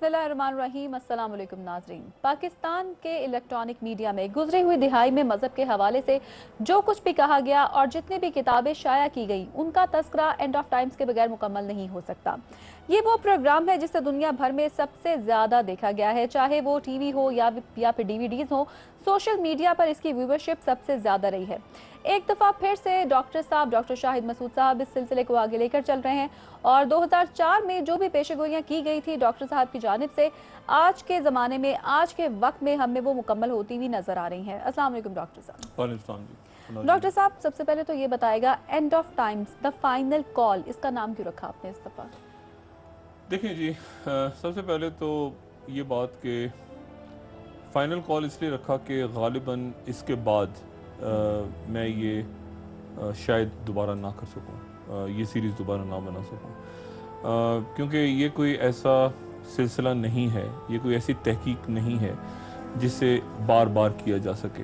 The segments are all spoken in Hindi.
बिस्मिल्लाहिर्रहमानिर्रहीम। अस्सलाम वालेकुम नाज़रीन। पाकिस्तान के इलेक्ट्रॉनिक मीडिया में गुजरी हुई दिहाई में मज़हब के हवाले से जो कुछ भी कहा गया और जितनी भी किताबें शाया की गई, उनका तस्करा एंड ऑफ टाइम्स के बगैर मुकम्मल नहीं हो सकता। ये वो प्रोग्राम है जिसे दुनिया भर में सबसे ज़्यादा देखा गया है, चाहे वो टीवी हो या फिर डीवीडीज हो। सोशल मीडिया पर इसकी व्यूवरशिप सबसे ज़्यादा रही है। एक दफ़ा फिर से डॉक्टर शाहिद मसूद साहब इस सिलसिले को आगे लेकर चल रहे हैं और 2004 में जो भी पेशेगोइयाँ की गई थी डॉक्टर साहब की जानिब से, आज के ज़माने में, आज के वक्त में हमें वो मुकम्मल होती हुई नज़र आ रही हैं। अस्सलाम वालेकुम डॉक्टर साहब। डॉक्टर साहब, सबसे पहले तो ये बताएगा, end of times, the final call, इसका नाम क्यों रखा आपने इस दफ़ा? देखिए जी, सबसे पहले तो ये बात कि फ़ाइनल कॉल इसलिए रखा कि गालिबन इसके बाद मैं ये शायद दोबारा ना कर सकूं, ये सीरीज़ दोबारा ना बना सकूं, क्योंकि ये कोई ऐसा सिलसिला नहीं है, ये कोई ऐसी तहकीक नहीं है जिसे बार बार किया जा सके।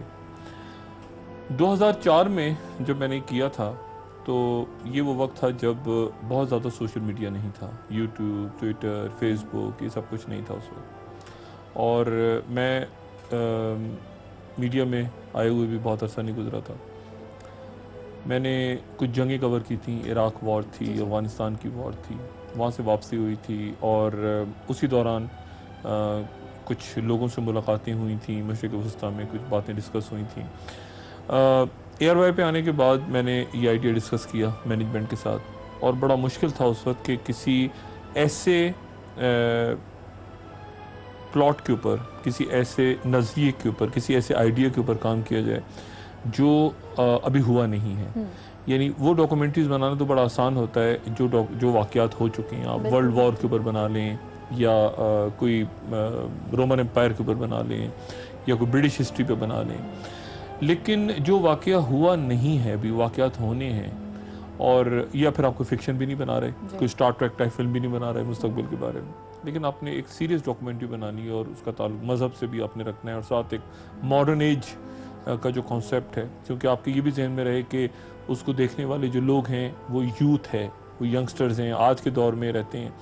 2004 में जब मैंने किया था तो ये वो वक्त था जब बहुत ज़्यादा सोशल मीडिया नहीं था, यूट्यूब, ट्विटर, फेसबुक, ये सब कुछ नहीं था उस वक्त। और मैं मीडिया में आए हुए भी बहुत अरसा नहीं गुजरा था। मैंने कुछ जंगें कवर की थी, इराक वॉर थी, अफ़गानिस्तान की वॉर थी, वहाँ से वापसी हुई थी और उसी दौरान कुछ लोगों से मुलाकातें हुई थी, मशरिक़ वस्ता में कुछ बातें डिस्कस हुई थी। एयरवाई पे आने के बाद मैंने ये आइडिया डिस्कस किया मैनेजमेंट के साथ और बड़ा मुश्किल था उस वक्त कि किसी ऐसे प्लॉट के ऊपर, किसी ऐसे नज़रिए के ऊपर, किसी ऐसे आइडिया के ऊपर काम किया जाए जो अभी हुआ नहीं है। यानी वो डॉक्यूमेंट्रीज बनाना तो बड़ा आसान होता है जो वाक़यात हो चुके हैं। आप वर्ल्ड वॉर के ऊपर बना लें या कोई रोमन एम्पायर के ऊपर बना लें या कोई ब्रिटिश हिस्ट्री पे बना लें, लेकिन जो वाक़या हुआ नहीं है, अभी वाक़यात होने हैं, और या फिर आप कोई फिक्शन भी नहीं बना रहे, कोई स्टार ट्रैक टाइप फिल्म भी नहीं बना रहे मुस्तकबिल के बारे में, लेकिन आपने एक सीरियस डॉक्यूमेंट्री बनानी है और उसका ताल्लुक मज़हब से भी आपने रखना है और साथ एक मॉडर्न एज का जो कॉन्सेप्ट है, क्योंकि आपके ये भी जहन में रहे कि उसको देखने वाले जो लोग हैं वो यूथ है, वो यंगस्टर्स हैं, आज के दौर में रहते हैं।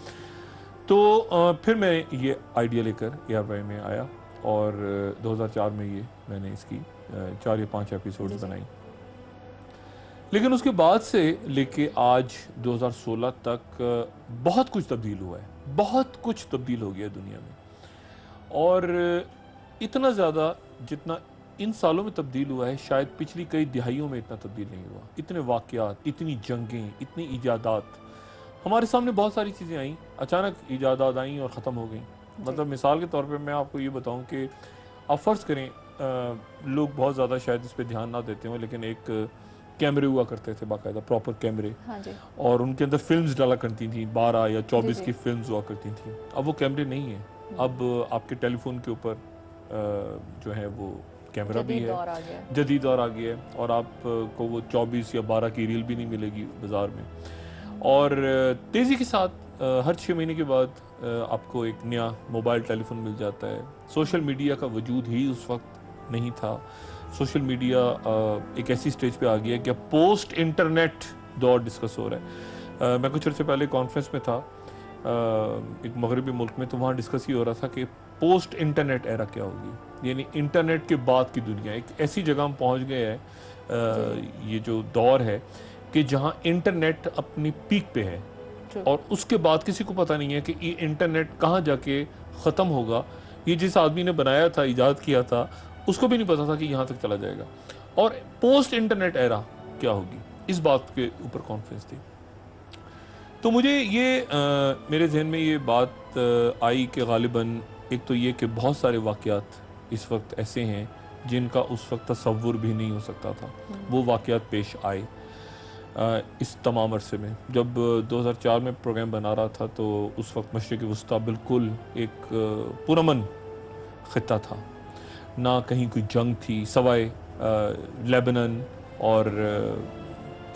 तो फिर मैं ये आइडिया लेकर ARY में आया और 2004 में ये मैंने इसकी 4 या 5 एपिसोड्स बनाई। लेकिन उसके बाद से लेके आज 2016 तक बहुत कुछ तब्दील हुआ है, बहुत कुछ तब्दील हो गया दुनिया में, और इतना ज़्यादा जितना इन सालों में तब्दील हुआ है शायद पिछली कई दिहाइयों में इतना तब्दील नहीं हुआ। इतने वाक़यात, इतनी जंगें, इतनी ईजादात, हमारे सामने बहुत सारी चीज़ें आई, अचानक ईजादात आई और ख़त्म हो गई। मतलब मिसाल के तौर पे मैं आपको ये बताऊं कि आप फ़र्ज़ करें, लोग बहुत ज़्यादा शायद इस पर ध्यान ना देते हों, लेकिन एक कैमरे हुआ करते थे, बाकायदा प्रॉपर कैमरे, और उनके अंदर फिल्म्स डाला करती थी, 12 या 24 की फिल्म्स हुआ करती थी। अब वो कैमरे नहीं है, अब आपके टेलीफोन के ऊपर जो है वो कैमरा भी है, जदीद दौर आ गया है, और आपको वो 24 या 12 की रील भी नहीं मिलेगी बाज़ार में। और तेज़ी के साथ हर 6 महीने के बाद आपको एक नया मोबाइल टेलीफोन मिल जाता है। सोशल मीडिया का वजूद ही उस वक्त नहीं था। सोशल मीडिया एक ऐसी स्टेज पे आ गया कि पोस्ट इंटरनेट दौर डिस्कस हो रहा है। मैं कुछ अर्से पहले कॉन्फ्रेंस में था एक मगरबी मुल्क में, तो वहाँ डिस्कस ये हो रहा था कि पोस्ट इंटरनेट एरा क्या होगी, यानी इंटरनेट के बाद की दुनिया। एक ऐसी जगह हम पहुँच गए हैं, ये जो दौर है कि जहाँ इंटरनेट अपनी पीक पे है और उसके बाद किसी को पता नहीं है कि ये इंटरनेट कहाँ जाके ख़त्म होगा। ये जिस आदमी ने बनाया था, ईजाद किया था, उसको भी नहीं पता था कि यहाँ तक चला जाएगा। और पोस्ट इंटरनेट एरा क्या होगी, इस बात के ऊपर कॉन्फ्रेंस थी। तो मुझे ये मेरे जहन में ये बात आई कि गालिबन एक तो ये कि बहुत सारे वाक़यात इस वक्त ऐसे हैं जिनका उस वक्त तसव्वुर भी नहीं हो सकता था, वो वाक़यात पेश आए इस तमाम अरसे में। जब 2004 में प्रोग्राम बना रहा था तो उस वक्त मशरिक़ वस्ता बिल्कुल एक पुरअमन ख़ित्ता था, ना कहीं कोई जंग थी सवाए लेबनान और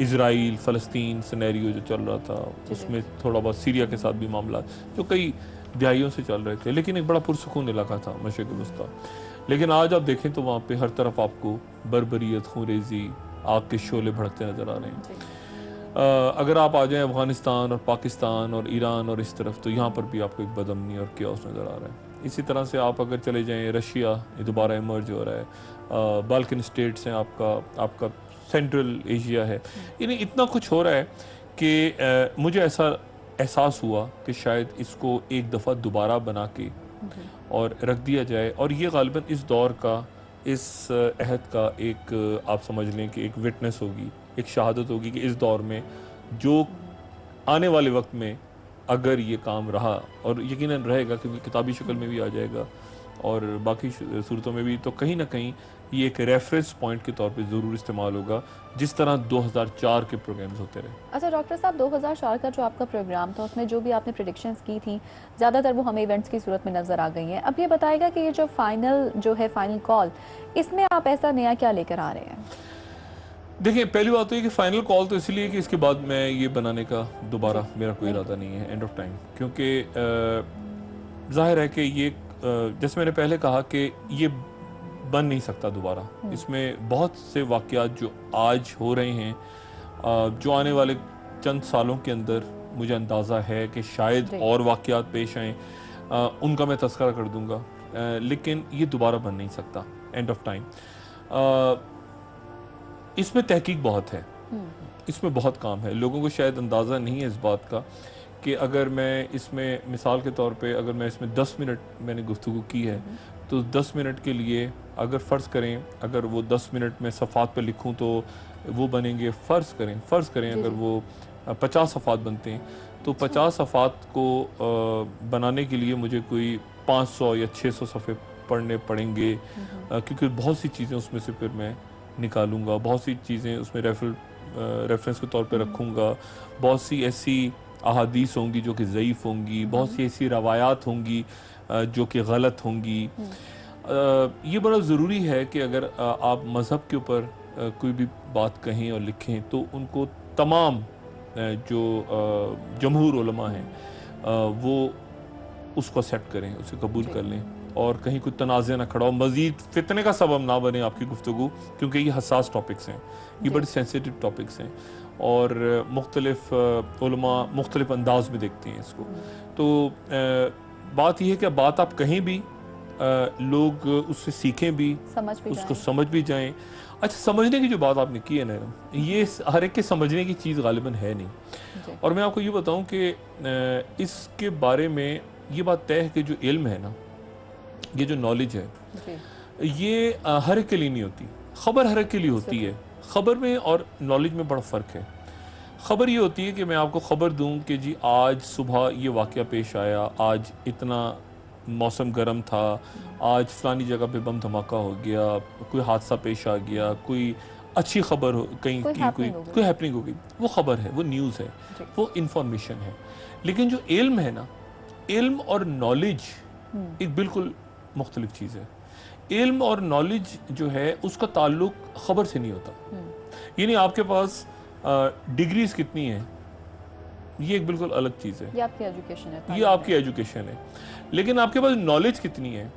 इज़राइल फ़लस्तीन सिनेरियो जो चल रहा था, उसमें थोड़ा बहुत सीरिया के साथ भी मामला जो कई दहाइयों से चल रहे थे, लेकिन एक बड़ा पुरसुकून इलाका था मशरिक़ वस्ता। लेकिन आज आप देखें तो वहाँ पे हर तरफ आपको बर्बरियत, खूनरेज़ी, आग के शोले भड़कते नज़र आ रहे हैं। अगर आप आ जाएं अफ़गानिस्तान और पाकिस्तान और ईरान और इस तरफ, तो यहाँ पर भी आपको एक बदअमनी और क्यास नज़र आ रहा है। इसी तरह से आप अगर चले जाएं रशिया, ये दोबारा इमर्ज हो रहा है, बाल्कन स्टेट्स हैं, आपका सेंट्रल एशिया है, यानी इतना कुछ हो रहा है कि मुझे ऐसा एहसास हुआ कि शायद इसको एक दफ़ा दोबारा बना के और रख दिया जाए, और ये गालिबन इस दौर का, इस अहद का एक आप समझ लें कि एक विटनेस होगी, एक शहादत होगी कि इस दौर में जो आने वाले वक्त में अगर ये काम रहा, और यकीनन रहेगा क्योंकि किताबी शक्ल में भी आ जाएगा और बाकी सूरतों में भी, तो कहीं ना कहीं ये एक रेफरेंस पॉइंट के तौर पे ज़रूर इस्तेमाल होगा, जिस तरह 2004 के प्रोग्राम्स होते रहे। अच्छा डॉक्टर साहब, 2004 का जो आपका प्रोग्राम था उसमें जो भी आपने प्रेडिक्शंस की थी, ज़्यादातर वो हमें इवेंट्स की सूरत में नज़र आ गई हैं। अब ये बताएगा कि ये जो फाइनल कॉल, इसमें आप ऐसा नया क्या लेकर आ रहे हैं? देखिए, पहली बात तो ये कि फाइनल कॉल तो इसलिए कि इसके बाद मैं ये बनाने का दोबारा मेरा कोई इरादा नहीं है, एंड ऑफ टाइम, क्योंकि जाहिर है कि ये जैसे मैंने पहले कहा कि ये बन नहीं सकता दोबारा। इसमें बहुत से वाक़यात जो आज हो रहे हैं, जो आने वाले चंद सालों के अंदर मुझे अंदाज़ा है कि शायद और वाक़यात पेश आएँ, उनका मैं तज़किरा कर दूंगा, लेकिन ये दोबारा बन नहीं सकता, एंड ऑफ टाइम। इसमें तहकीक बहुत है, इसमें बहुत काम है। लोगों को शायद अंदाज़ा नहीं है इस बात का कि अगर मैं इसमें मिसाल के तौर पे, अगर मैं इसमें 10 मिनट मैंने गुफ्तगू की है, तो 10 मिनट के लिए अगर फ़र्ज़ करें, अगर वो 10 मिनट में सफ़ात पे लिखूं तो वो बनेंगे, फ़र्ज़ करें अगर वो 50 सफ़ात बनते हैं, तो 50 सफ़ात को बनाने के लिए मुझे कोई 500 या 600 सफ़े पढ़ने पड़ेंगे, क्योंकि बहुत सी चीज़ें उसमें से फिर मैं निकालूंगा, बहुत सी चीज़ें उसमें रेफरेंस के तौर पे रखूंगा, बहुत सी ऐसी अहादीस होंगी जो कि ज़ईफ़ होंगी, बहुत सी ऐसी रवायात होंगी जो कि गलत होंगी। ये बड़ा ज़रूरी है कि अगर आप मज़हब के ऊपर कोई भी बात कहें और लिखें, तो उनको तमाम जो जमहूर उलमा हैं वो उसको एक्सेप्ट करें, उसे कबूल कर लें, और कहीं कोई तनाज़ा ना खड़ा हो, मज़ीद फितने का सबब ना बने आपकी गुफ्तगू, क्योंकि ये हसास टॉपिक्स हैं, ये बड़े सेंसिटिव टॉपिक्स हैं, और मुख्तलिफ उलमा मुख्तलिफ अंदाज में देखते हैं इसको। तो बात यह है कि बात आप कहीं भी लोग उससे सीखें भी, उसको समझ भी जाएं। अच्छा, समझने की जो बात आपने की है ना, ये हर एक के समझने की चीज़ गालिबन है नहीं। और मैं आपको ये बताऊं कि इसके बारे में ये बात तय है कि जो इल्म है ना, ये जो नॉलेज है, ये हर एक के लिए नहीं होती। खबर हर एक के लिए होती है। खबर में और नॉलेज में बड़ा फ़र्क है। खबर ये होती है कि मैं आपको खबर दूं कि जी आज सुबह ये वाक़या पेश आया, आज इतना मौसम गर्म था, आज फलानी जगह पे बम धमाका हो गया, कोई हादसा पेश आ गया, कोई अच्छी खबर हो, कहीं की कोई हैपनिंग हो गई, वो खबर है, वो न्यूज़ है, वो इंफॉर्मेशन है। लेकिन जो इल्म है ना, इल्म और नॉलेज एक बिल्कुल मुख्तलिफ चीज़ है। इल्म और नॉलेज जो है उसका ताल्लुक खबर से नहीं होता। यानी आपके पास डिग्रीज कितनी हैं, ये एक बिल्कुल अलग चीज़ है, ये आपकी एजुकेशन है, ये आपकी एजुकेशन है। लेकिन आपके पास नॉलेज कितनी है,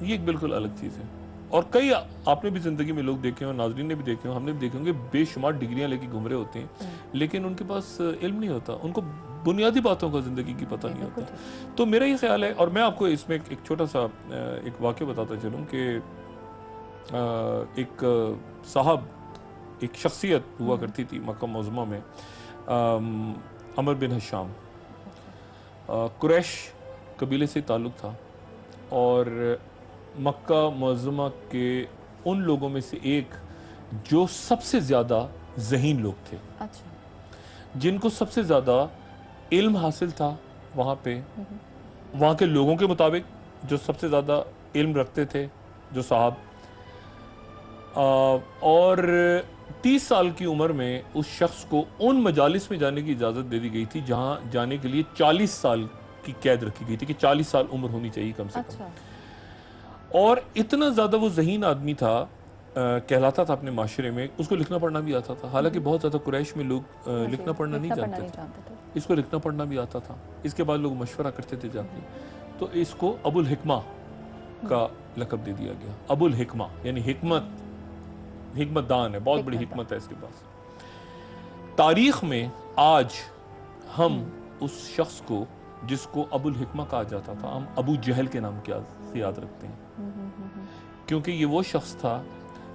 ये एक बिल्कुल अलग चीज़ है। और कई आपने भी ज़िंदगी में लोग देखे हों, नाज़रीन ने भी देखे हों, हमने भी देखे होंगे, बेशुमार डिग्रियां लेके घूम रहे होते हैं, लेकिन उनके पास इल्म नहीं होता, उनको बुनियादी बातों का ज़िंदगी की पता नहीं होता। तो मेरा ये ख्याल है, और मैं आपको इसमें एक छोटा सा एक वाक़या बताता चलूँ कि एक साहब, एक शख्सियत हुआ करती थी मक्का मुअज़्ज़मा में, अमर बिन हिशाम, कुरैश कबीले से ताल्लुक़ था, और मक्का मुअज़्ज़मा के उन लोगों में से एक जो सबसे ज़्यादा ज़हीन लोग थे। अच्छा। जिनको सबसे ज़्यादा इल्म हासिल था वहाँ पे, वहाँ के लोगों के मुताबिक जो सबसे ज़्यादा इल्म रखते थे जो साहब, और 30 साल की उम्र में उस शख्स को उन मजालिस में जाने की इजाज़त दे दी गई थी जहाँ जाने के लिए 40 साल की कैद रखी गई थी कि 40 साल उम्र होनी चाहिए कम से कम। और इतना ज़्यादा वो ज़हीन आदमी था, कहलाता था अपने माशरे में, उसको लिखना पढ़ना भी आता था। हालांकि बहुत ज़्यादा कुरैश में लोग लिखना पढ़ना नहीं जानते थे, इसको लिखना पढ़ना भी आता था। इसके बाद लोग मशवरा करते थे जाके, तो इसको अबुल हिकमा का लक़ब दे दिया गया। अबुल हिकमा यानी हिकमत, हिकमतदान है, बहुत बड़ी हिकमत है इसके पास। तारीख में आज हम उस शख्स को जिसको अबुल हिकमा कहा जाता था, हम अबू जहल के नाम से याद रखते हैं, क्योंकि ये वो शख्स था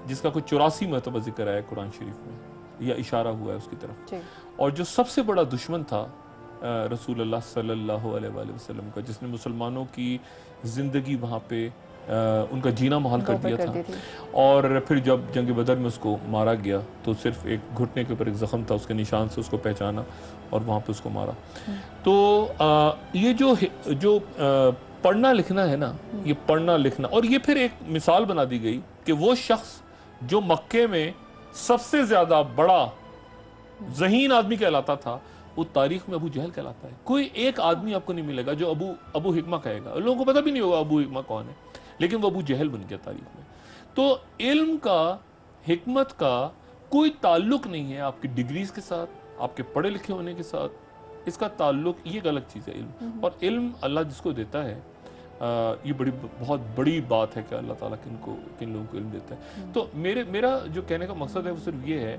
जिसका कोई 84 मरतबा जिक्र आया कुरान शरीफ में या इशारा हुआ है उसकी तरफ, और जो सबसे बड़ा दुश्मन था रसूलुल्लाह सल्लल्लाहु अलैहि वसल्लम का, जिसने मुसलमानों की ज़िंदगी वहाँ पे उनका जीना मुहाल कर दिया था। और फिर जब जंग बदर में उसको मारा गया तो सिर्फ एक घुटने के ऊपर एक ज़ख्म था, उसके निशान से उसको पहचाना और वहाँ पे उसको मारा। तो ये जो पढ़ना लिखना है ना, ये पढ़ना लिखना, और ये फिर एक मिसाल बना दी गई कि वो शख्स जो मक्के में सबसे ज़्यादा बड़ा ज़हीन आदमी कहलाता था, वो तारीख में अबू जहल कहलाता है। कोई एक आदमी आपको नहीं मिलेगा जो अबू हिकमा कहेगा, लोगों को पता भी नहीं होगा अबू हिकमा कौन है, लेकिन वो अबू जहल बन गया तारीख में। तो इल्म का, हिकमत का कोई ताल्लुक नहीं है आपकी डिग्रीज के साथ, आपके पढ़े लिखे होने के साथ। इसका ताल्लुक, ये एक अलग चीज़ है इल्म। और इल्म अल्लाह जिसको देता है, ये बहुत बड़ी बात है कि अल्लाह ताला किन लोगों को इल्म देता है। तो मेरा जो कहने का मकसद है वो सिर्फ ये है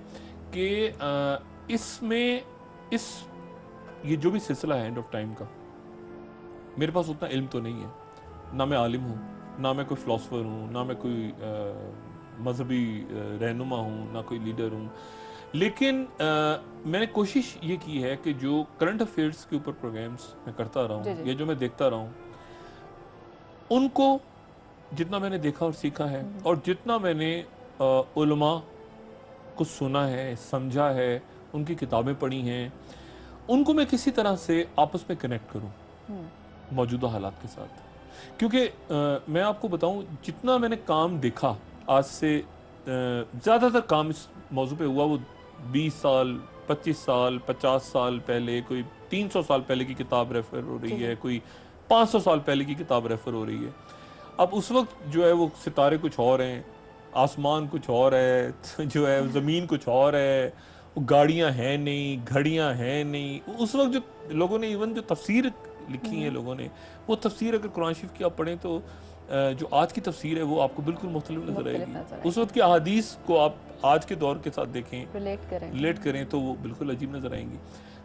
कि इसमें ये जो भी सिलसिला है एंड ऑफ टाइम का, मेरे पास उतना इल्म तो नहीं है, ना मैं आलिम हूँ, ना मैं कोई फ़िलासफ़र हूँ, ना मैं कोई मजहबी रहनुमा हूँ, ना कोई लीडर हूँ, लेकिन मैंने कोशिश ये की है कि जो करंट अफेयर्स के ऊपर प्रोग्राम्स मैं करता रहा हूँ या जो मैं देखता रहा हूँ, उनको जितना मैंने देखा और सीखा है और जितना मैंने उलमा को सुना है, समझा है, उनकी किताबें पढ़ी हैं, उनको मैं किसी तरह से आपस में कनेक्ट करूं मौजूदा हालात के साथ। क्योंकि मैं आपको बताऊं, जितना मैंने काम देखा आज से ज़्यादातर काम इस मौजू पे हुआ वो 20 साल, 25 साल, 50 साल पहले, कोई 300 साल पहले की किताब रेफर हो रही है, कोई 500 साल पहले की किताब रेफर हो रही है। अब उस वक्त जो है वो सितारे कुछ और हैं, आसमान कुछ और है, जो है ज़मीन कुछ और है, गाड़ियां हैं नहीं, घड़ियां हैं नहीं। उस वक्त जो लोगों ने इवन जो तफसीर लिखी है लोगों ने, वो तफसीर अगर कुरान शरीफ की आप पढ़ें तो जो आज की तफसीर है वो आपको बिल्कुल मुख्तलिफ नजर आएगी। उस वक्त की अहादीस को आप आज के दौर के साथ देखें, रिलेट करें तो वो बिल्कुल अजीब नजर आएंगी।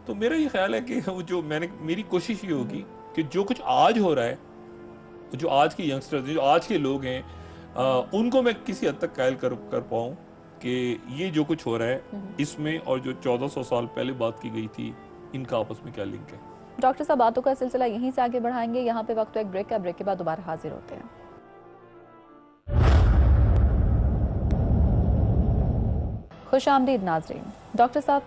तो मेरा ये ख्याल है कि वो जो मेरी कोशिश ये होगी कि जो कुछ आज हो रहा है, जो आज के यंगस्टर्स, जो आज के लोग हैं, उनको मैं किसी हद तक कायल कर पाऊँ कि ये जो कुछ हो रहा है इसमें और जो 1400 साल पहले बात की गई थी, इनका आपस में क्या लिंक है। डॉक्टर साहब, बातों का सिलसिला यहीं से आगे बढ़ाएंगे। यहाँ पे वक्त एक ब्रेक का, ब्रेक के बाद दोबारा हाजिर होते हैं। खुश आमदीद नाजरीन। डॉक्टर साहब,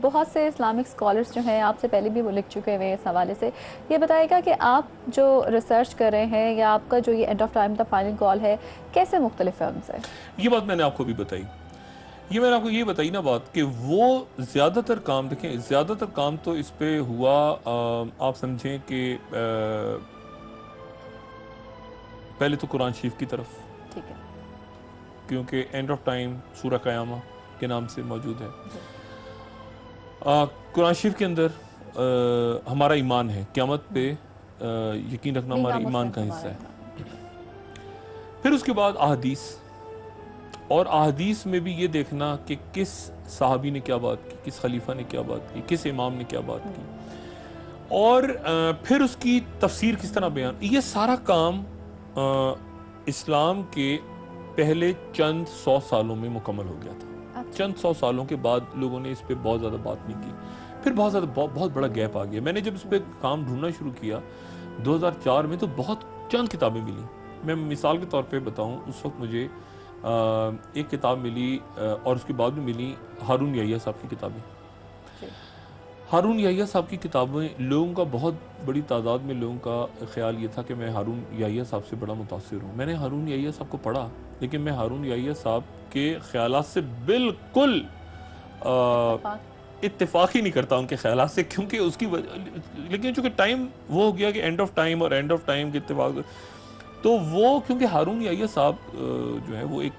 बहुत से इस्लामिक स्कॉलर्स जो हैं आपसे पहले भी वो लिख चुके हुए इस हवाले से, ये बताएगा कि आप जो रिसर्च कर रहे हैं या आपका जो ये end of time the final call है, कैसे मुख्तलिफ फिल्म्स है? ये बात मैंने आपको भी बताई, मैंने आपको ये बताई ना बात कि वो ज़्यादातर काम, देखें ज़्यादातर काम तो इस पे हुआ, आप समझें कि पहले तो कुरान शरीफ की तरफ, ठीक है, क्योंकि एंड ऑफ टाइम सूरह क़यामा के नाम से मौजूद है। कुरान शरीफ के अंदर हमारा ईमान है, क़यामत पे यकीन रखना हमारे ईमान का हिस्सा है। फिर उसके बाद अहादीस, और अहादीस में भी ये देखना कि किस साहबी ने क्या बात की, किस खलीफा ने क्या बात की, किस इमाम ने क्या बात की, और फिर उसकी तफसीर किस तरह बयान। ये सारा काम इस्लाम के पहले चंद 100 सालों में मुकम्मल हो गया था। चंद 100 सालों के बाद लोगों ने इस पर बहुत ज़्यादा बात नहीं की। फिर बहुत बड़ा गैप आ गया। मैंने जब इस पर काम ढूंढना शुरू किया 2004 में, तो बहुत चंद किताबें मिली। मैं मिसाल के तौर पे बताऊं, उस वक्त मुझे एक किताब मिली और उसके बाद में मिली हारून याहिया साहब की किताबें। हारून याहिया साहब की किताबें, लोगों का बहुत बड़ी तादाद में लोगों का ख्याल ये था कि मैं हारून याहिया साहब से बड़ा मुतासिर हूँ। मैंने हारून याहिया साहब को पढ़ा, लेकिन मैं हारून याहिया साहब के ख्यालात से बिल्कुल इत्तेफाक ही नहीं करता उनके ख्यालात से, क्योंकि उसकी लेकिन चूंकि टाइम वो हो गया कि एंड ऑफ टाइम और एंड ऑफ टाइम के इत्तेफाक, तो वो क्योंकि हारून याहिया साहब जो है वो एक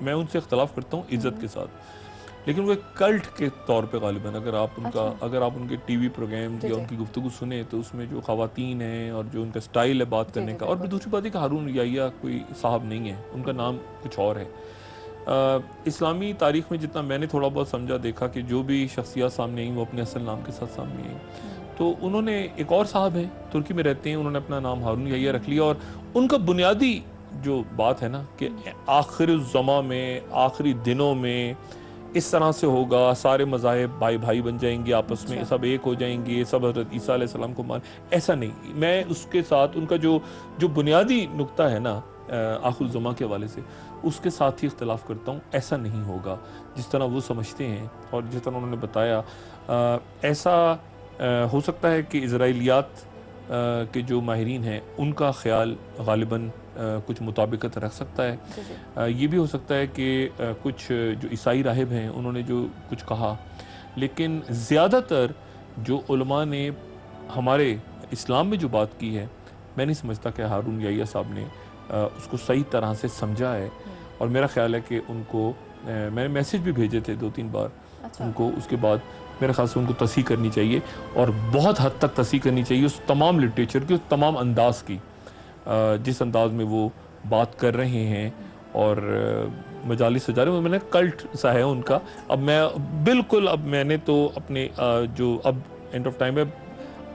मैं उनसे इख्तलाफ करता हूँ इज़्ज़त के साथ, लेकिन वो एक कल्ट के तौर पे गालिबन अगर आप उनके टीवी प्रोग्राम या उनकी गुफ्तगू सुने तो उसमें जो ख़वातीन हैं और जो उनका स्टाइल है बात करने का, और दूसरी बात है कि हारून याहिया कोई साहब नहीं है, उनका नाम कुछ और है। इस्लामी तारीख में जितना मैंने थोड़ा बहुत समझा देखा कि जो भी शख्सियत सामने आई वो अपने असल नाम के साथ सामने आई। तो उन्होंने एक और साहब हैं तुर्की में रहते हैं, उन्होंने अपना नाम हारून याह्या रख लिया और उनका बुनियादी जो बात है ना कि आखिर ज़मा में, आखिरी दिनों में इस तरह से होगा, सारे मज़ाहिब भाई भाई बन जाएंगे, आपस में सब एक हो जाएंगे, सब हज़रत ईसा अलैहिस्सलाम को मान, ऐसा नहीं। मैं उसके साथ उनका जो बुनियादी नुक्ता है ना आखिर ज़मा के हवाले से, उसके साथ ही इख्तलाफ करता हूँ। ऐसा नहीं होगा जिस तरह वो समझते हैं और जिस तरह उन्होंने बताया। ऐसा हो सकता है कि इज़राइलियात के जो माहिरीन हैं उनका ख्याल गालिबन कुछ मुताबिकत रख सकता है। ये भी हो सकता है कि कुछ जो ईसाई राहिब हैं उन्होंने जो कुछ कहा, लेकिन ज़्यादातर जो उलमा ने हमारे इस्लाम में जो बात की है, मैं नहीं समझता कि हारून याह्या साहब ने उसको सही तरह से समझा है। और मेरा ख्याल है कि उनको मैंने मैसेज भी भेजे थे 2-3 बार उनको, उसके बाद मेरे ख्याल से उनको तस्हीह करनी चाहिए और बहुत हद तक तस्हीह करनी चाहिए उस तमाम लिटरेचर की, उस तमाम अंदाज की जिस अंदाज में वो बात कर रहे हैं और मजालिस सजा रहे हैं। मैंने कल्ट सा है उनका। अब मैं बिल्कुल, अब मैंने तो अपने जो अब एंड ऑफ टाइम है,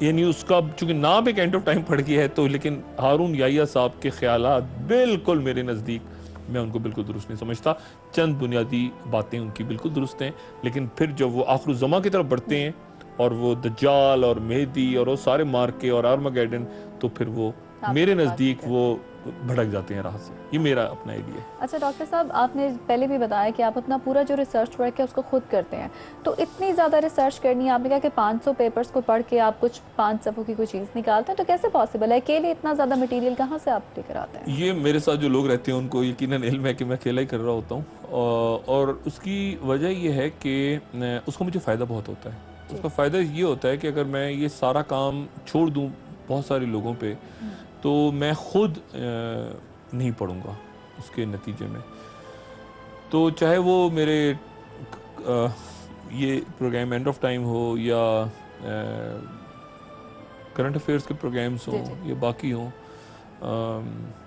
यानी उसका चूँकि नाम एक एंड ऑफ टाइम पड़ गया है, तो लेकिन हारून याह्या साहब के ख्यालात बिल्कुल मेरे नज़दीक, मैं उनको बिल्कुल दुरुस्त नहीं समझता। चंद बुनियादी बातें उनकी बिल्कुल दुरुस्त हैं, लेकिन फिर जब वो आखिर ज़मा की तरफ बढ़ते हैं और वो दज्जाल और मेहदी और वो सारे मार्के और आर्मागेडन, तो फिर वो मेरे नज़दीक वो भड़क जाते हैं राह से। ये मेरा अपना एरिया है। अच्छा डॉक्टर साहब, आपने पहले भी बताया कि आप अपना पूरा जो रिसर्च वर्क है उसको खुद करते हैं, तो इतनी ज़्यादा रिसर्च करनी है, आपने कहा कि 500 पेपर्स को पढ़ के आप कुछ 5 सफ़ों की कोई चीज़ निकालते हैं, तो कैसे पॉसिबल है? अकेले इतना ज़्यादा मटीरियल कहाँ से आप लेकर आते हैं? ये मेरे साथ जो लोग रहते हैं उनको यकीनन इल्म है कि मैं अकेला ही कर रहा होता हूँ, और उसकी वजह यह है कि उसको मुझे फ़ायदा बहुत होता है। उसका फ़ायदा ये होता है कि अगर मैं ये सारा काम छोड़ दूँ बहुत सारे लोगों पे, तो मैं खुद नहीं पढ़ूँगा उसके नतीजे में। तो चाहे वो मेरे ये प्रोग्राम एंड ऑफ टाइम हो या करंट अफेयर्स के प्रोग्राम्स हों या बाकी हों,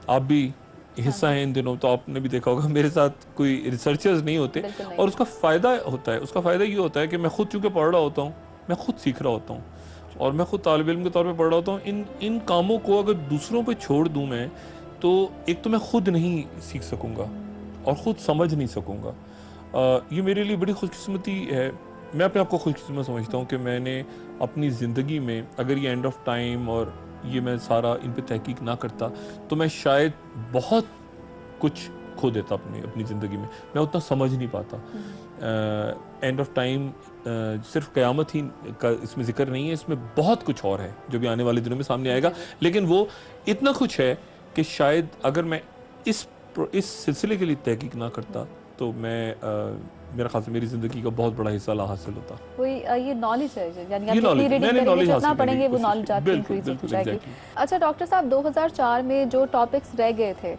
आप भी हिस्सा हैं इन दिनों, तो आपने भी देखा होगा मेरे साथ कोई रिसर्चर्स नहीं होते, और उसका फ़ायदा होता है। उसका फ़ायदा ये होता है कि मैं खुद चूँकि पढ़ रहा होता हूँ, मैं खुद सीख रहा होता हूँ और मैं खुद तालिब इल्म के तौर पे पढ़ रहा होता हूँ। इन कामों को अगर दूसरों पे छोड़ दूँ मैं, तो एक तो मैं खुद नहीं सीख सकूँगा और ख़ुद समझ नहीं सकूँगा। ये मेरे लिए बड़ी खुशकिस्मती है। मैं अपने आप को खुशकिस्मत समझता हूँ कि मैंने अपनी ज़िंदगी में, अगर ये एंड ऑफ टाइम और ये मैं सारा इन पे तहकीक ना करता, तो मैं शायद बहुत कुछ खो देता अपनी ज़िंदगी में। मैं उतना समझ नहीं पाता। एंड ऑफ टाइम सिर्फ क़यामत ही का इसमें ज़िक्र नहीं है, इसमें बहुत कुछ और है जो भी आने वाले दिनों में सामने आएगा। लेकिन वो इतना कुछ है कि शायद अगर मैं इस सिलसिले के लिए तहकीक ना करता, तो मैं मेरा ख़्याल से मेरी ज़िंदगी का बहुत बड़ा हिस्सा ला हासिल होता। कोई ये नॉलेज है, यानी आप ये जितनी नॉलेज, रीडिंग मैंने करेंगे, नॉलेज जितना हासिल करने पढ़ेंगे, की वो कोशिश नॉलेज की। आपकी बिल्कुल, इंक्रीज होती बिल्कुल, जाएगी। एग्जैक्टली। अच्छा डॉक्टर साहब, 2004 में जो टॉपिक्स रह गए थे,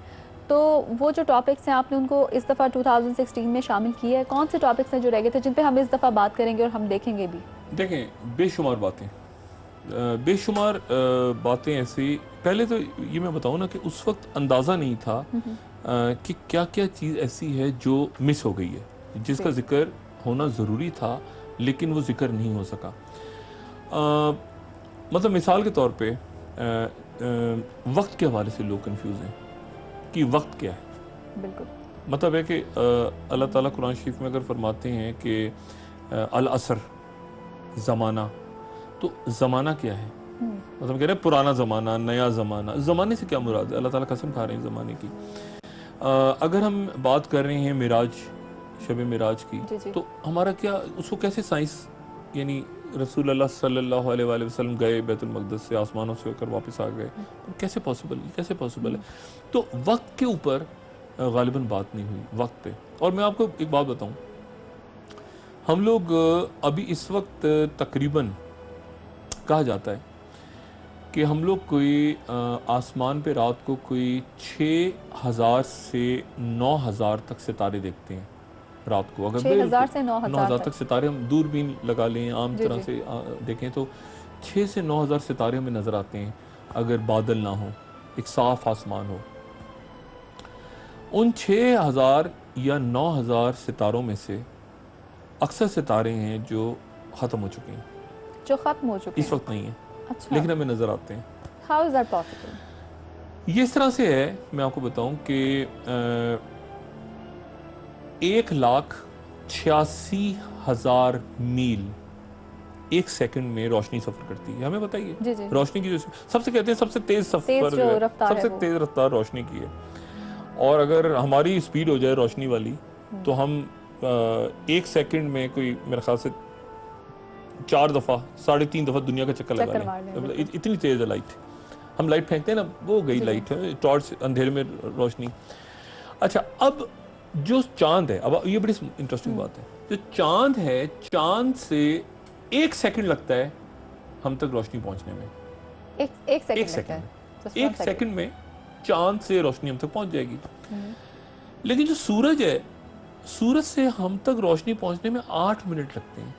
तो वो जो टॉपिक्स हैं आपने उनको इस दफ़ा 2016 में शामिल किया है? कौन से टॉपिक्स हैं जो रह गए थे जिन पे हम इस दफ़ा बात करेंगे और हम देखेंगे भी? देखें, बेशुमार बातें, बेशुमार बातें ऐसी। पहले तो ये मैं बताऊँ ना कि उस वक्त अंदाज़ा नहीं था कि क्या क्या चीज़ ऐसी है जो मिस हो गई है, जिसका जिक्र होना ज़रूरी था लेकिन वो जिक्र नहीं हो सका। मतलब मिसाल के तौर पे वक्त के हवाले से लोग कंफ्यूज हैं कि वक्त क्या है। बिल्कुल। मतलब है कि अल्लाह ताला कुरान शरीफ में अगर फरमाते हैं कि अल असर, ज़माना, तो ज़माना क्या है? मतलब कह रहे हैं पुराना ज़माना, नया ज़माना। ज़माने से क्या मुराद है? अल्लाह ताला कसम खा रहे हैं ज़माने की। अगर हम बात कर रहे हैं मिराज, शब मिराज की, तो हमारा क्या, उसको कैसे साइंस, यानी रसूल अल्लाह सल्लल्लाहु अलैहि वसल्लम गए बैतुल मक़दस से, आसमानों से होकर वापस आ गए, कैसे पॉसिबल है? तो वक्त के ऊपर गालिबन बात नहीं हुई, वक्त पे। और मैं आपको एक बात बताऊं, हम लोग अभी इस वक्त तकरीबन कहा जाता है कि हम लोग कोई आसमान पे रात को कोई 6000 से 9000 तक सितारे देखते हैं रात को। अगर 6000 से 9000 तक सितारे हम दूरबीन लगा लें, आम तरह से देखें, तो 6 से 9000 सितारे हमें नज़र आते हैं अगर बादल ना हो, एक साफ आसमान हो। उन 6000 या 9,000 सितारों में से अक्सर सितारे हैं जो ख़त्म हो चुके हैं, जो खत्म हो चुके इस हैं। वक्त नहीं है, अच्छा, लेकिन हमें नज़र आते हैं। How is that possible? ये इस तरह से है, मैं आपको बताऊं कि 1,86,000 मील एक सेकंड में रोशनी सफर करती है। हमें बताइए, जी जी, रोशनी की जो सबसे कहते हैं सबसे तेज सफर जो जो है, रफ्तार है सबसे वो। तेज रफ्तार रोशनी की है। और अगर हमारी स्पीड हो जाए रोशनी वाली, तो हम एक सेकंड में कोई मेरे ख्याल से 4 दफ़ा 3.5 दफ़ा दुनिया का चक्कर लगा मार लें, लें। बिल्कुल। इतनी तेज है लाइट। हम लाइट फेंकते हैं ना, वो गई जी, जी। लाइट है, टॉर्च अंधेरे में रोशनी। अच्छा, अब जो चांद है, अब ये बड़ी इंटरेस्टिंग बात है, जो चांद है, चांद से 1 सेकंड लगता है हम तक रोशनी पहुंचने में। एक सेकंड एक लगता सेकंड है, में, Just 1 one second. सेकंड में चांद से रोशनी हम तक पहुंच जाएगी। हम्म, लेकिन जो सूरज है, सूरज से हम तक रोशनी पहुंचने में 8 मिनट लगते हैं।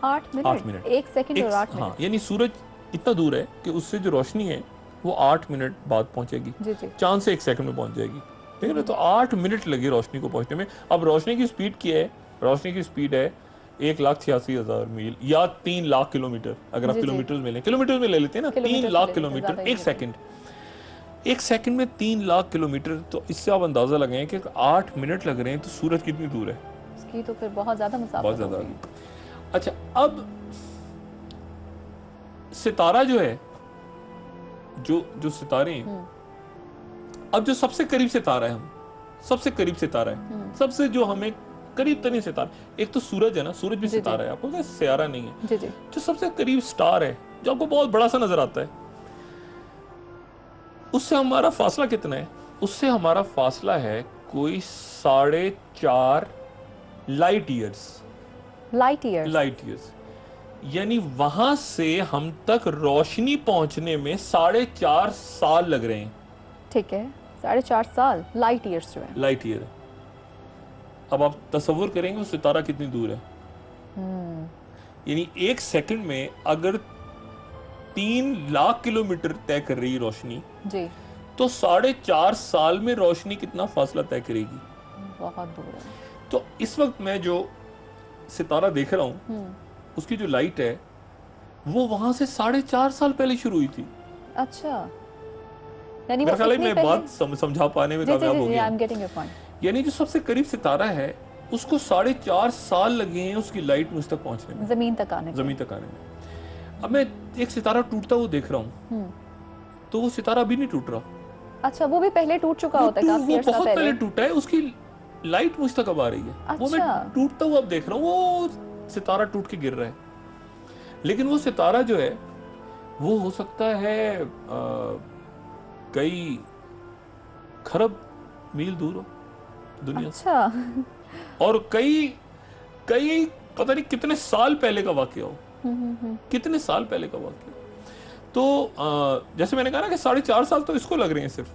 8 8 मिनट, मिनट, 1 सेकंड और 8 हाँ, मिनट। यानी सूरज इतना दूर है कि उससे जो रोशनी है वो 8 मिनट बाद पहुंचेगी। जी जी, चांद से 1 सेकंड में पहुंच जाएगी, ठीक है ना? तो 8 मिनट लगे रोशनी को पहुंचने में। अब रोशनी की स्पीड क्या है? रोशनी की स्पीड है 1,86,000 मील या 3 लाख किलोमीटर। अगर आप जी, जी। किलोमीटर में लें, किलोमीटर में ले लेते हैं ना, 3 किलोमीटर लाख से ले लेते हैं, किलोमीटर ज़्यादा ही एक लेते हैं। सेकंड। 1 सेकंड में 3 लाख किलोमीटर, तो इससे आप अंदाजा लगाएं कि 8 मिनट लग रहे हैं, तो सूरज कितनी दूर है? उसकी तो फिर बहुत ज्यादा बहुत मुसाफत ज्यादा। होगी। अच्छा, अब सितारा जो है, जो सितारे हैं, अब जो सबसे करीब सितारा है, हम सबसे करीब सितारा है, सबसे जो हमें करीब तरीन सितारा, एक तो सूरज है ना, सूरज भी जी, जी। सितारा है, आपको पता है सियारा नहीं है। जी जी, जो सबसे करीब स्टार है, जो आपको बहुत बड़ा सा नजर आता है, उससे हमारा फासला कितना है? उससे हमारा फासला है कोई 4.5 light years. Light years. Light years, यानी वहां से हम तक रोशनी पहुंचने में 4.5 साल लग रहे हैं। ठीक है, 4.5 साल लाइट ईयर्स जो है। Light year. अब आप तसव्वुर करेंगे वो सितारा कितनी दूर है। यानी 1 सेकंड में अगर 3 लाख किलोमीटर तय कर रही है रोशनी, जी, तो 4.5 साल में रोशनी कितना फासला तय करेगी। बहुत दूर है। तो इस वक्त मैं जो सितारा देख रहा हूँ, उसकी जो लाइट है वो वहां से 4.5 साल पहले शुरू हुई थी। अच्छा, यानी मेरा वो ख्याल है इतनी मैं पहले। बात समझा पाने में जी जी कामयाब हो जी, गया आई एम हूं। Getting your point. यानी जो सबसे करीब सितारा है उसको 4.5 साल लगे हैं उसकी लाइट मुझ तक पहुंचने में, जमीन तक आने के। जमीन तक आने में। अब मैं एक सितारा टूटता हुआ देख रहा हूँ, तो वो सितारा अभी नहीं टूट रहा। अच्छा, वो भी पहले टूट चुका होता है, काफी वो अर्सा बहुत पहले। पहले टूटा है, उसकी लाइट मुझ तक अब आ रही है। वो मैं अच्छा। टूटता हुआ अब देख रहा हूँ, वो सितारा टूट के गिर रहा है। लेकिन वो सितारा जो है वो हो सकता है कई खरब मील दूर हो दुनिया से, अच्छा। और कई कई पता नहीं कितने साल पहले का वाकया हो, कितने साल पहले का वाकया। तो जैसे मैंने कहा ना कि 4.5 साल तो इसको लग रहे हैं सिर्फ।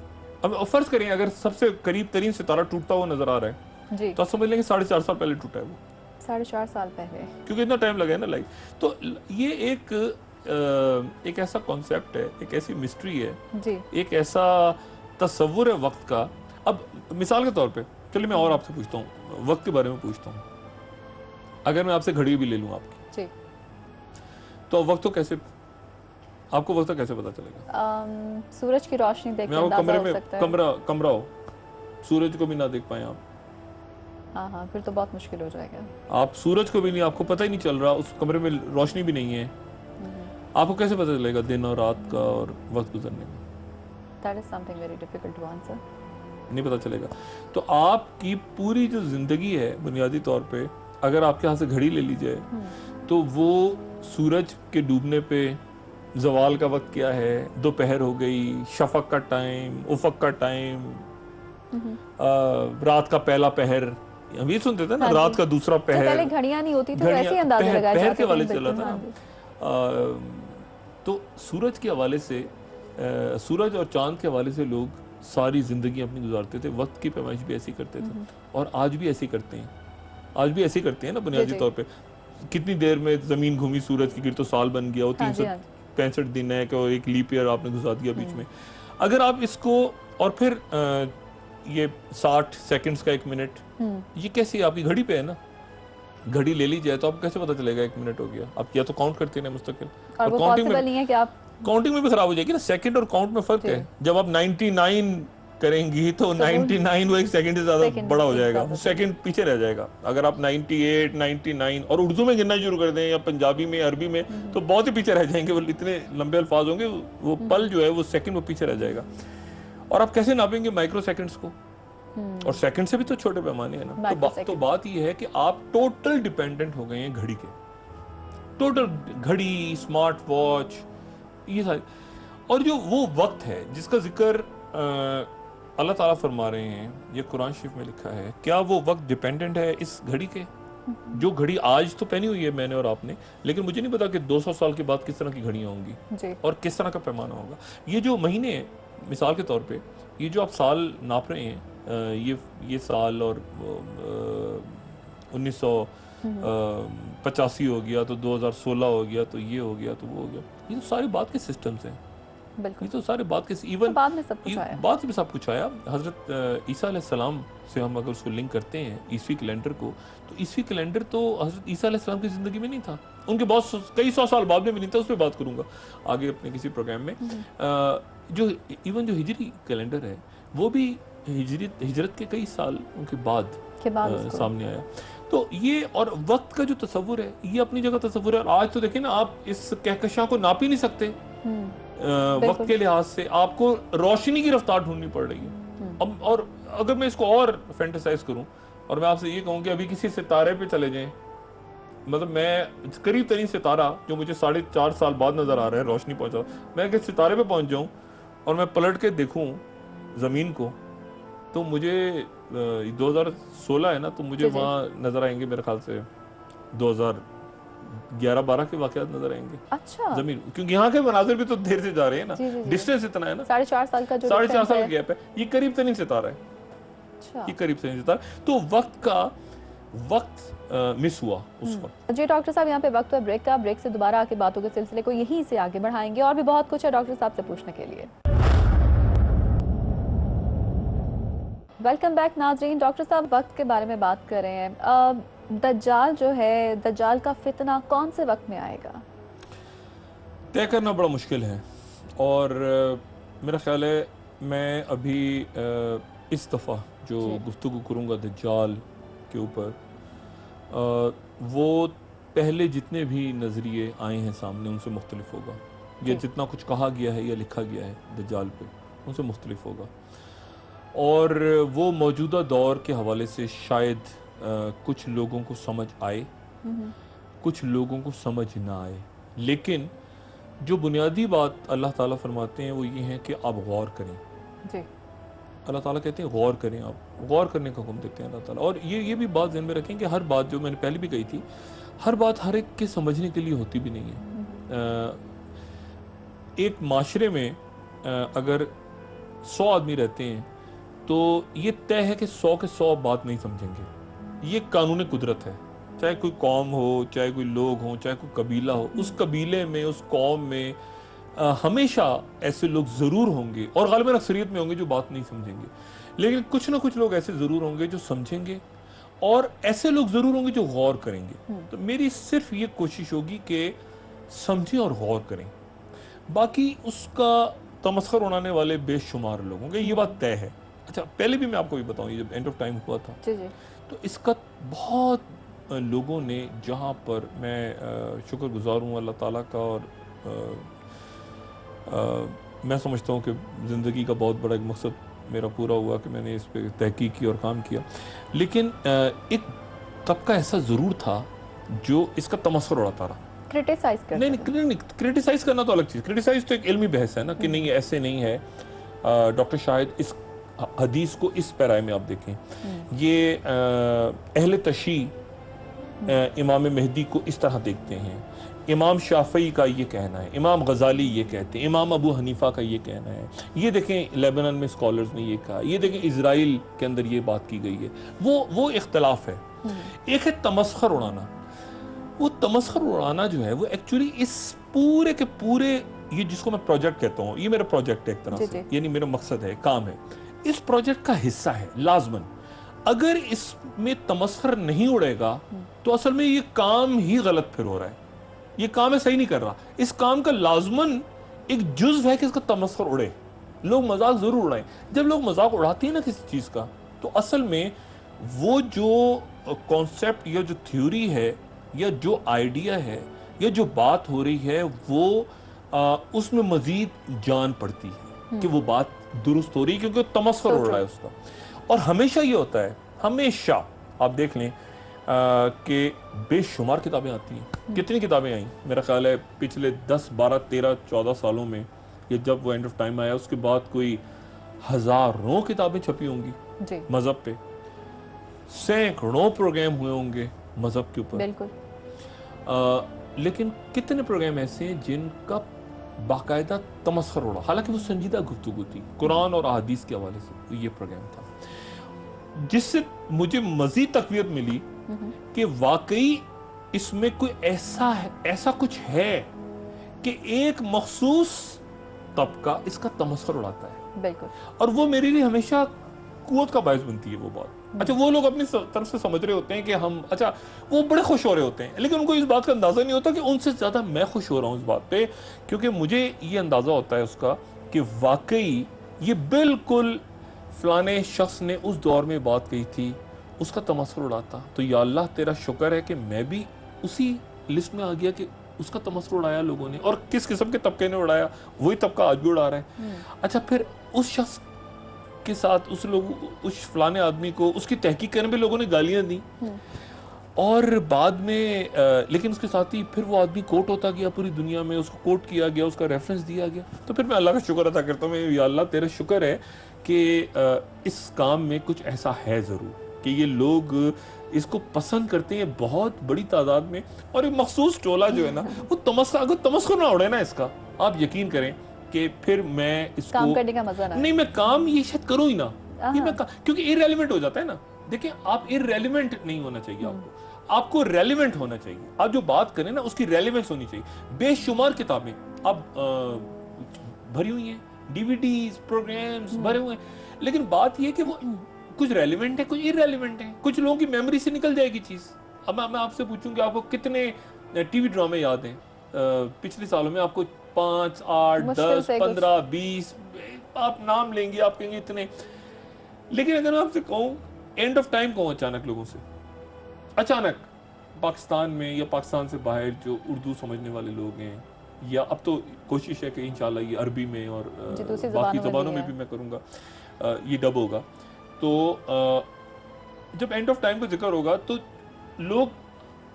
अब फर्ज करें अगर सबसे करीब तरीन सितारा टूटता हुआ नजर आ रहा है, जी, तो आप समझ लेंगे 4.5 साल पहले टूटा है वो, 4.5 साल पहले। क्योंकि इतना टाइम लगा है ना लाइट। तो ये एक ऐसा कॉन्सेप्ट है, एक ऐसी मिस्ट्री है, जी, एक ऐसा तस्वुर है वक्त का। अब मिसाल के तौर पे चलिए मैं और आपसे पूछता हूँ, वक्त के बारे में पूछता हूँ। अगर मैं आपसे घड़ी भी ले लूँ आपकी, जी। तो वक्त तो कैसे, आपको वक्त कैसे पता चलेगा? सूरज की रोशनी देख के मैं आपको अंदाजा कमरे हो में सकता है। कमरा हो, सूरज को भी ना देख पाए आप, हाँ हाँ, फिर तो बहुत मुश्किल हो जाएगा। आप सूरज को भी नहीं, आपको पता ही नहीं चल रहा, उस कमरे में रोशनी भी नहीं है, आपको कैसे पता चलेगा दिन और रात का और वक्त गुजरने में? That is something very difficult to answer. नहीं पता चलेगा। तो आपकी पूरी जो जिंदगी है बुनियादी तौर पे, अगर आपके हाथ से घड़ी ले ली जाए, तो वो सूरज के डूबने पे जवाल का वक्त क्या है, दोपहर हो गई, शफक का टाइम, उफक का टाइम, रात का पहला पहर, हम ये सुनते थे ना, हाँ रात जी। का दूसरा जो पहर। पहले घड़ियां नहीं होती थी, घड़ियां- वैसे ही अंदाजे पहर- लगाए पहर जाते के हवाले थे, से चला बिल्कुल, था हाँ ना। जी। तो सूरज के हवाले से, सूरज और चांद के हवाले से लोग सारी जिंदगी अपनी गुजारते थे, वक्त की पैमाइश भी ऐसी करते थे, और आज भी ऐसी करते हैं। आज भी ऐसे करते हैं ना बुनियादी जी। तौर पे। कितनी देर में जमीन घूमी सूरज की गिर तो साल बन गया, वो हाँ जी, हाँ 365 दिन है कि एक लीप ईयर आपने घुसा दिया बीच में। अगर आप इसको, और फिर ये 60 सेकंड्स का 1 मिनट, ये कैसी आपकी घड़ी पे है ना, घड़ी ले ली जाए तो आपको कैसे पता चलेगा 1 मिनट हो गया? आप या तो काउंट करते हैं मुस्तकिल, और वो काउंटिंग पॉसिबल में, नहीं है कि आप काउंटिंग में भी खराब हो जाएगी ना, सेकंड और काउंट में फर्क है। जब आप 99 करेंगी तो 99 वो 1 सेकंड से ज्यादा बड़ा हो जाएगा, सेकंड पीछे रह जाएगा। अगर आप 98, 99 और उर्दू में गिनना शुरू कर दें या पंजाबी में, अरबी में, तो बहुत ही पीछे रह जाएंगे, वो इतने लंबे अल्फाज होंगे, वो पल जो है वो सेकंड वो पीछे रह जाएगा। और आप कैसे नापेंगे माइक्रो सेकंड्स को? और सेकंड से भी तो छोटे पैमाने हैं ना। तो बात ये है कि आप टोटल डिपेंडेंट हो गए हैं घड़ी के, टोटल घड़ी, स्मार्ट वॉच, ये सारी। और जो वो वक्त है जिसका जिक्र अल्लाह ताला फरमा रहे हैं, ये कुरान शरीफ में लिखा है, क्या वो वक्त डिपेंडेंट है इस घड़ी के? जो घड़ी आज तो पहनी हुई है मैंने और आपने, लेकिन मुझे नहीं पता कि 200 साल के बाद किस तरह की घड़ियां होंगी और किस तरह का पैमाना होगा। ये जो महीने, मिसाल के तौर पे, ये जो आप साल नाप रहे हैं, ये साल और 1985 हो गया तो 2016 हो गया तो ये हो गया तो वो हो गया, ये तो सारी बात के सिस्टम्स हैं। बिल्कुल, ये तो सारे बात के इवन तो बाद में सब कुछ आया, बाद में सब कुछ आया। हजरत ईसा अलैहिस्सलाम से हम अगर उसको लिंक करते हैं ईसवी कैलेंडर को, तो ईसवी कैलेंडर तो हजरत ईसा अलैहिस्सलाम की ज़िंदगी में नहीं था, उनके बहुत कई 100 साल बाद में भी नहीं था, उस पर बात करूंगा आगे अपने किसी प्रोग्राम में। जो इवन जो हिजरी कैलेंडर है वो भी हिजरत के कई साल उनके बाद सामने आया। तो ये और वक्त का जो तस्वुर है ये अपनी जगह तस्वुर है। और आज तो देखिए ना, आप इस कहकशां को नाप ही नहीं सकते वक्त के लिहाज से, आपको रोशनी की रफ्तार ढूंढनी पड़ रही है। अब और अगर मैं इसको और फैंटेसाइज करूं और मैं आपसे ये कहूं कि अभी किसी सितारे पे चले जाएं, मतलब मैं करीब तरीन सितारा जो मुझे 4.5 साल बाद नजर आ रहा है, रोशनी पहुंचा, मैं अगर सितारे पे पहुंच जाऊं और मैं पलट के देखूं जमीन को, तो मुझे 2016 है ना, तो मुझे वहां नजर आएंगे मेरे ख्याल से 2011-12 के वाकयात नजर आएंगे। अच्छा, जमीन, क्योंकि यहाँ के मनाजिर भी तो देर से जा रहे हैं ना, डिस्टेंस इतना है ना, 4.5 साल का जो 4.5 साल का गैप है, ये करीब तरीन सितारा है। अच्छा, ये करीब तरीन सितारा, तो वक्त मिस हुआ उस वक्त। जी डॉक्टर साहब, यहाँ पे वक्त है ब्रेक का, ब्रेक से दोबारा आके बातों के सिलसिले को यहीं से आगे बढ़ाएंगे और भी बहुत कुछ है डॉक्टर साहब से पूछने के लिए। वेलकम बैक नाजरीन। डॉक्टर साहब वक्त के बारे में बात कर रहे हैं। दज्जाल जो है, दज्जाल का फितना कौन से वक्त में आएगा? तय करना बड़ा मुश्किल है, और मेरा ख्याल है मैं अभी इस दफ़ा जो गुफ्तगू करूँगा दज्जाल के ऊपर, वो पहले जितने भी नज़रिए आए हैं सामने उनसे मुख्तलिफ होगा। ये जितना कुछ कहा गया है या लिखा गया है दज्जाल पे, उनसे मुख्तलिफ होगा। और वो मौजूदा दौर के हवाले से शायद कुछ लोगों को समझ आए, कुछ लोगों को समझ ना आए, लेकिन जो बुनियादी बात अल्लाह ताला फरमाते हैं वो ये है कि आप गौर करें। जी, अल्लाह ताला कहते हैं गौर करें, आप गौर करने का हुक्म देते हैं अल्लाह ताला। और ये भी बात ध्यान में रखें कि हर बात, जो मैंने पहले भी कही थी, हर बात हर एक के समझने के लिए होती भी नहीं है। एक माशरे में अगर 100 आदमी रहते हैं तो ये तय है कि 100 के 100 बात नहीं समझेंगे, ये कानून कुदरत है। चाहे कोई कौम हो, चाहे कोई लोग हो, चाहे कोई कबीला हो, उस कबीले में, उस कौम में हमेशा ऐसे लोग ज़रूर होंगे, और ग़ालिबन अक्सरियत में होंगे, जो बात नहीं समझेंगे। लेकिन कुछ ना कुछ लोग ऐसे ज़रूर होंगे जो समझेंगे, और ऐसे लोग ज़रूर होंगे जो गौर करेंगे। तो मेरी सिर्फ ये कोशिश होगी कि समझें और गौर करें, बाकी उसका तमस्खुर उड़ाने वाले बेशुमार लोग होंगे, ये बात तय है। अच्छा, पहले भी मैं आपको ये बताऊं, जब एंड ऑफ टाइम हुआ था तो इसका बहुत लोगों ने, जहाँ पर मैं शुक्रगुजार हूँ अल्लाह ताला का, और मैं समझता हूँ कि ज़िंदगी का बहुत बड़ा एक मकसद मेरा पूरा हुआ कि मैंने इस पर तहकीक की और काम किया। लेकिन एक तबका ऐसा ज़रूर था जो इसका तमस्खुर उड़ाता रहा, क्रिटिसाइज करना। नहीं, क्रिटिसाइज करना तो अलग चीज़, क्रिटिसाइज तो एक इल्मी बहस है ना, कि नहीं ऐसे नहीं है। डॉक्टर शाहिद इस हदीस को इस पैराए में आप देखें, ये अहले तशी इमाम मेहदी को इस तरह देखते हैं, इमाम शाफई का ये कहना है, इमाम गजाली ये कहते हैं, इमाम अबू हनीफा का ये कहना है, ये देखें लेबनान में स्कॉलर्स ने ये कहा, ये देखें इजराइल के अंदर ये बात की गई है। वो इख्तलाफ है। एक है तमस्खुर उड़ाना। वो तमस्खुर उड़ाना जो है वो एक्चुअली इस पूरे के पूरे, ये जिसको मैं प्रोजेक्ट कहता हूँ, ये मेरा प्रोजेक्ट है एक तरह से, यानी मेरा मकसद है, काम है। इस प्रोजेक्ट का हिस्सा है लाजमन। अगर इसमें तमस्खर नहीं उड़ेगा तो असल में ये काम ही गलत फिर हो रहा है, ये काम है सही नहीं कर रहा। इस काम का लाजमन एक जुज़्व है कि इसका तमस्खर उड़े, लोग मजाक जरूर उड़ाएं। जब लोग मजाक उड़ाते हैं ना किसी चीज का, तो असल में वो जो कॉन्सेप्ट या जो थ्योरी है या जो आइडिया है या जो बात हो रही है वो उसमें मजीद जान पड़ती है कि वो बात दुरुस्त हो रही है, क्योंकि तमस्खर उड़ रहा है उसका। और हमेशा ये होता है, हमेशा आप देख लें कि बेशुमार किताबें आती हैं। कितनी किताबें आई, मेरा ख्याल है पिछले 10, 12, 13, 14 सालों में, ये जब वो एंड ऑफ टाइम आया उसके बाद कोई हजारों किताबें छपी होंगी मजहब पे, सैकड़ों प्रोग्राम हुए होंगे मजहब के ऊपर। बिल्कुल। लेकिन कितने प्रोग्राम ऐसे हैं जिनका बाकायदा तमस्खर उड़ा, हालांकि वो संजीदा गुफ्तगू थी कुरान और अहादीस के हवाले से ये प्रोग्राम था, जिससे मुझे मजीद तकवीत मिली कि वाकई इसमें कोई ऐसा कुछ है कि एक मखसूस तबका इसका तमस्खर उड़ाता है। बिल्कुल। और वो मेरे लिए हमेशा कुव्वत का बायस बनती है वो बात। अच्छा, वो लोग अपनी तरफ से समझ रहे होते हैं कि हम, अच्छा वो बड़े खुश हो रहे होते हैं, लेकिन उनको इस बात का अंदाजा नहीं होता कि उनसे ज्यादा मैं खुश हो रहा हूँ इस बात पे, क्योंकि मुझे ये अंदाजा होता है उसका कि वाकई ये बिल्कुल फलाने शख्स ने उस दौर में बात कही थी, उसका तमस्खुर उड़ाता। तो या अल्लाह तेरा शुक्र है कि मैं भी उसी लिस्ट में आ गया कि उसका तमस्खुर उड़ाया लोगों ने, और किस किस्म के तबके ने उड़ाया, वही तबका आज भी उड़ा रहा है। अच्छा, फिर उस शख्स के साथ उस फलाने आदमी को उसकी तहकीक करने में लोगों ने गालियां दी, और बाद में लेकिन उसके साथ ही फिर वो आदमी कोट होता गया पूरी दुनिया में, उसको कोट किया गया, उसका रेफरेंस दिया गया। तो फिर मैं अल्लाह का शुक्र अदा करता हूँ, या अल्लाह तेरा शुक्र है कि इस काम में कुछ ऐसा है ज़रूर कि ये लोग इसको पसंद करते हैं बहुत बड़ी तादाद में, और एक मखसूस टोला जो है ना वो तमस्खुर ना उड़े ना इसका, आप यकीन करें कि फिर मैं इसको काम करने का मजा ना नहीं, मैं काम ये शायद करूँ ही ना, ये मैं क्योंकि इररेलेवेंट हो जाता है ना। देखिए, आप इररेलेवेंट नहीं होना चाहिए, आपको रेलेवेंट होना चाहिए। आप जो बात करें ना उसकी रेलेवेंस होनी चाहिए। बेशुमार किताबें अब भरी हुई हैं, डीवीडीज, प्रोग्राम्स भरे हुए हैं, लेकिन बात ये कि वो कुछ रेलेवेंट है, कुछ इररेलेवेंट है, कुछ लोगों की मेमोरी से निकल जाएगी चीज। अब मैं आपसे पूछूंगा, आपको कितने टीवी ड्रामे याद हैं पिछले सालों में? आपको 5, 8, 10, 15, 20 आप नाम लेंगे, आप कहेंगे इतने। लेकिन अगर मैं आपसे कहूं एंड ऑफ टाइम कहूं अचानक लोगों से, अचानक पाकिस्तान में या पाकिस्तान से बाहर जो उर्दू समझने वाले लोग हैं, या अब तो कोशिश है कि इंशाल्लाह ये अरबी में और बाकी ज़बानों में भी मैं करूँगा, ये डब होगा। तो जब एंड ऑफ टाइम का जिक्र होगा तो लोग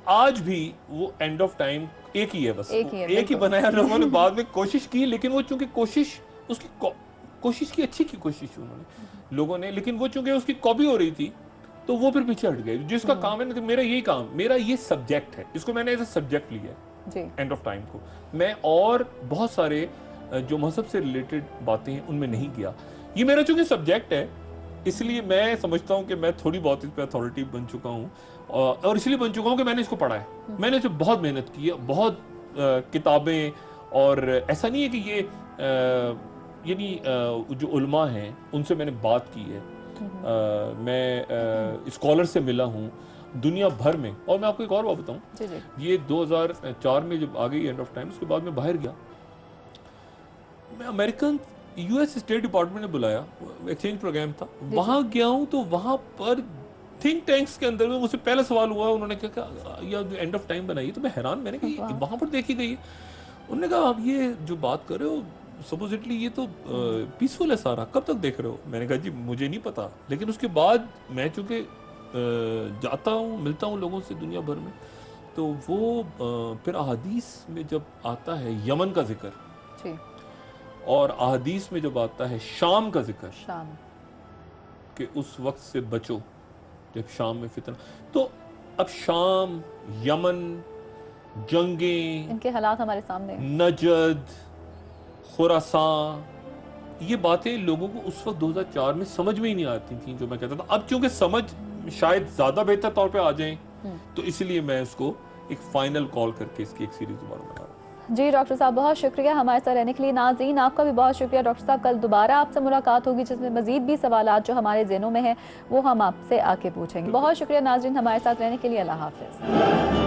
आज भी वो एंड ऑफ टाइम एक ही है, बस एक ही बनाया लोगों ने, बाद में कोशिश की, लेकिन वो चूंकि कोशिश की अच्छी की कोशिश की उन्होंने लोगों ने, लेकिन वो चूंकि उसकी कॉपी हो रही थी तो वो फिर पीछे हट गए। जिसका काम है ना, मेरा यही काम, मेरा ये सब्जेक्ट है, इसको मैंने एज ए सब्जेक्ट लिया है एंड ऑफ टाइम को। मैं और बहुत सारे जो मजहब से रिलेटेड बातें हैं उनमें नहीं गया, ये मेरा चूंकि सब्जेक्ट है, इसलिए मैं समझता हूँ कि मैं थोड़ी बहुत इस पर अथॉरिटी बन चुका हूँ, और इसलिए बन चुका हूँ कि मैंने इसको पढ़ा है, मैंने इसमें बहुत मेहनत की है, बहुत किताबें, और ऐसा नहीं है कि ये यानी जो उलमा हैं उनसे मैंने बात की है, मैं स्कॉलर से मिला हूँ दुनिया भर में। और मैं आपको एक और बात बताऊँ, ये 2004 में जब आ गई एंड ऑफ टाइम, उसके बाद मैं बाहर गया, मैं अमेरिकन यूएस स्टेट डिपार्टमेंट ने बुलाया, एक्सचेंज प्रोग्राम था, वहां गया हूं, तो वहां पर थिंक टैंक्स के अंदर में मुझसे पहला सवाल हुआ, उन्होंने कहा या जो एंड ऑफ टाइम बनाई, तो मैं हैरान, मैंने कहा वहां पर देखी गई है। उन्होंने कहा आप ये जो बात कर रहे हो सपोजिटली ये तो पीसफुल है सारा, कब तक देख रहे हो? मैंने कहा जी मुझे नहीं पता, लेकिन उसके बाद मैं चूंकि जाता हूँ, मिलता हूँ लोगों से दुनिया भर में, तो वो फिर अहादीस में जब आता है यमन का जिक्र, और अहादीस में जब आता है शाम का जिक्र, शाम कि उस वक्त से बचो जब शाम में फितना, तो अब शाम, यमन, जंगें, इनके हालात हमारे सामने, नजद, खुरासान, ये बातें लोगों को उस वक्त 2004 में समझ में ही नहीं आती थी जो मैं कहता था। अब चूंकि समझ शायद ज्यादा बेहतर तौर पे आ जाए, तो इसलिए मैं इसको एक फाइनल कॉल करके इसकी एक सीरीज दोबारा बना रहा हूँ। जी डॉक्टर साहब, बहुत शुक्रिया हमारे साथ रहने के लिए। नाज़रीन, आपका भी बहुत शुक्रिया डॉक्टर साहब। कल दोबारा आपसे मुलाकात होगी जिसमें मजीद भी सवालात जो हमारे ज़हनों में हैं वो हम आपसे आके पूछेंगे। बहुत शुक्रिया नाज़रीन हमारे साथ रहने के लिए। अल्लाह हाफ़िज़।